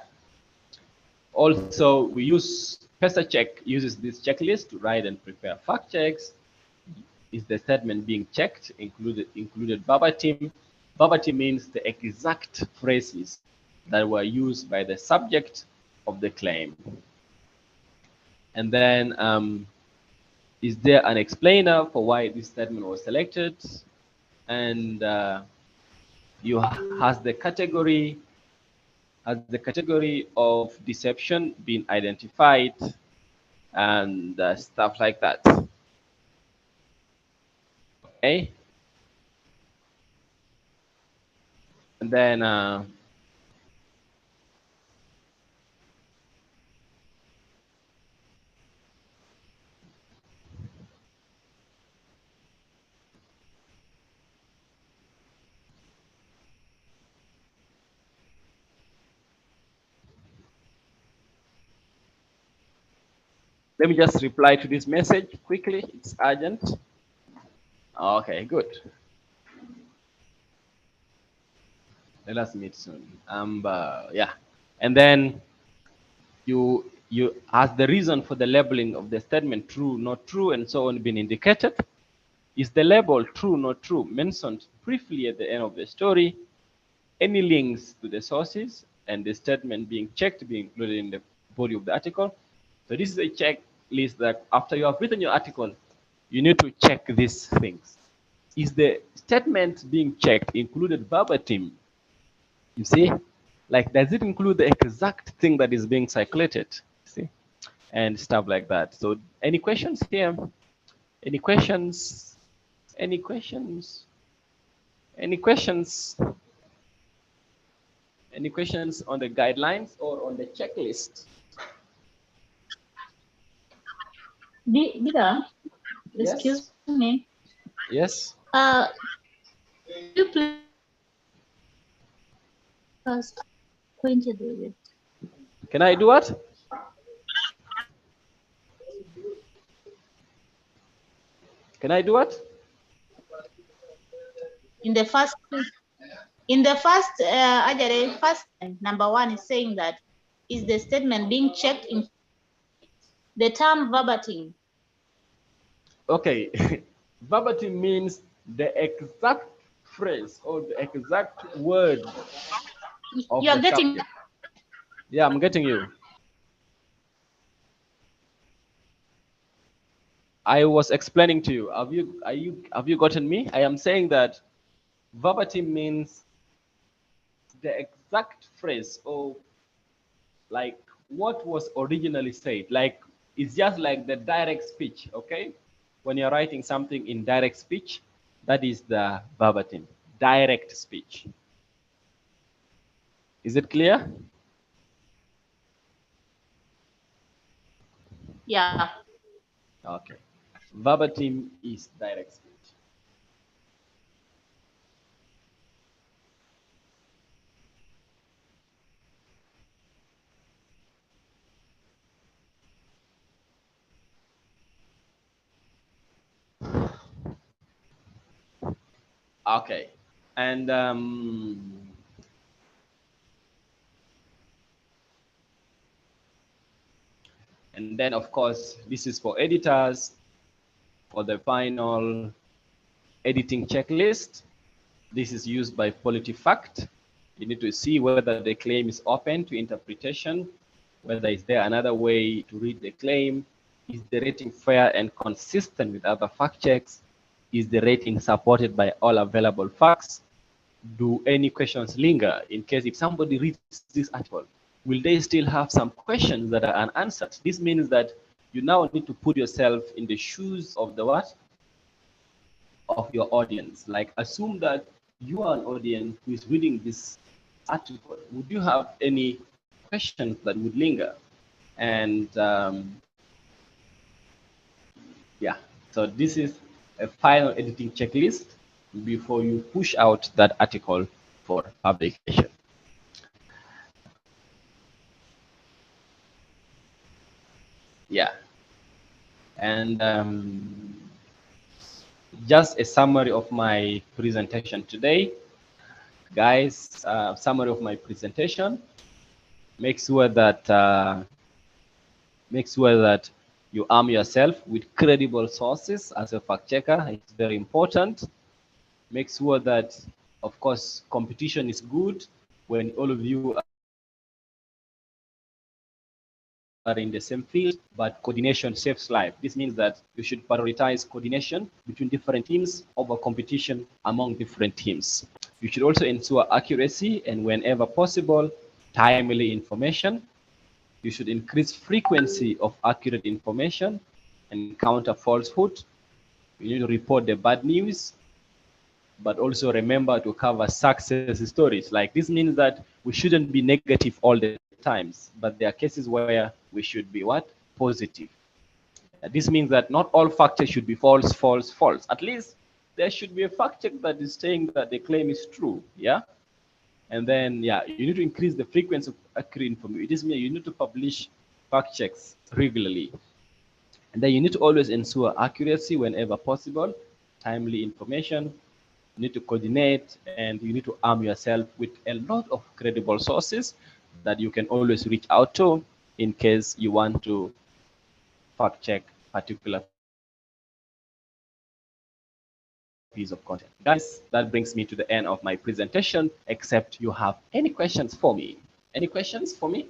also we use Check uses this checklist to write and prepare fact checks. Is the statement being checked included verbatim? Verbatim means the exact phrases that were used by the subject of the claim. And then is there an explainer for why this statement was selected? And has the category of deception been identified, and stuff like that. Okay. And then let me just reply to this message quickly. It's urgent. Okay, good. Let us meet soon. Yeah, and then you has the reason for the labeling of the statement true, not true, and so on been indicated. Is the label true, not true mentioned briefly at the end of the story? Any links to the sources and the statement being checked be included in the body of the article? So this is a checklist that after you have written your article, you need to check these things. Is the statement being checked included verbatim? You see, like does it include the exact thing that is being circulated? See, and stuff like that. So any questions here? Any questions? Any questions? Any questions? Any questions on the guidelines or on the checklist? Bida, Yes. excuse me. Yes. You please first acquainted with it. Can I do what? Can I do what? In the first, Ajare, first number 1 is saying that is the statement being checked in the term verbatim. Okay, verbatim means the exact phrase or the exact word of You're the getting subject. Yeah, I'm getting you. I was explaining to you. Have you gotten me? I am saying that verbatim means the exact phrase or like what was originally said. Like it's just like the direct speech, okay? When you're writing something in direct speech, that is the verbatim, direct speech. Is it clear? yeah. Okay. Verbatim is direct speech. Okay. And then, of course, this is for editors. For the final editing checklist, this is used by PolitiFact. You need to see whether the claim is open to interpretation, whether is there another way to read the claim, is the rating fair and consistent with other fact checks, is the rating supported by all available facts, do any questions linger in case if somebody reads this article, will they still have some questions that are unanswered? This means that you now need to put yourself in the shoes of the what? Of your audience. Like assume that you are an audience who is reading this article. Would you have any questions that would linger? And yeah, so this is a final editing checklist before you push out that article for publication. Yeah, and just a summary of my presentation today, guys. Summary of my presentation. Make sure that you arm yourself with credible sources as a fact checker. It's very important. Make sure that, of course, competition is good when all of you are in the same field, but coordination saves life. This means that you should prioritize coordination between different teams over competition among different teams. You should also ensure accuracy and, whenever possible, timely information. You should increase frequency of accurate information and counter falsehood. You need to report the bad news, but also remember to cover success stories. Like this means that we shouldn't be negative all the times, but there are cases where we should be what? Positive. This means that not all fact checks should be false, false, false. At least there should be a fact check that is saying that the claim is true. Yeah. And then, yeah, you need to increase the frequency of accurate information. This means you need to publish fact checks regularly. And then you need to always ensure accuracy whenever possible, timely information. You need to coordinate, and you need to arm yourself with a lot of credible sources that you can always reach out to in case you want to fact check particular piece of content. Guys, that brings me to the end of my presentation, except you have any questions for me. Any questions for me?